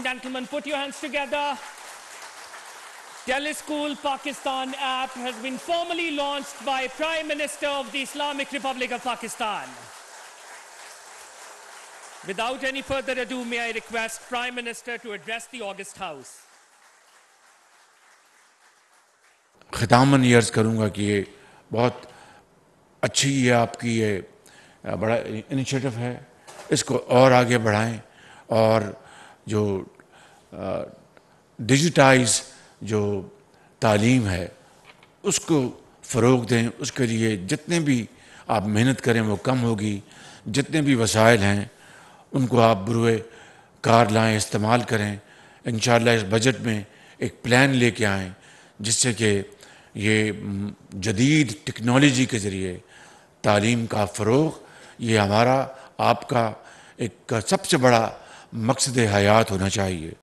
gentlemen, put your hands together. Tele-School Pakistan app has been formally launched by Prime Minister of the Islamic Republic of Pakistan. Without any further ado, may I request Prime Minister to address the August House. ख़ितामन ये अर्ज़ करूँगा कि ये बहुत अच्छी ये आपकी ये बड़ा इनिशिएटिव है, इसको और आगे बढ़ाएं और जो डिजिटाइज जो तालीम है उसको फ़रोग़ दें। उसके लिए जितने भी आप मेहनत करें वो कम होगी। जितने भी वसाइल हैं उनको आप बुरे कार लाएं, इस्तेमाल करें। इंशाअल्लाह इस बजट में एक प्लान लेके आएँ जिससे कि ये जदीद टेक्नोलॉजी के ज़रिए तालीम का फ़रोग़, ये हमारा आपका एक सबसे बड़ा मकसद हयात होना चाहिए।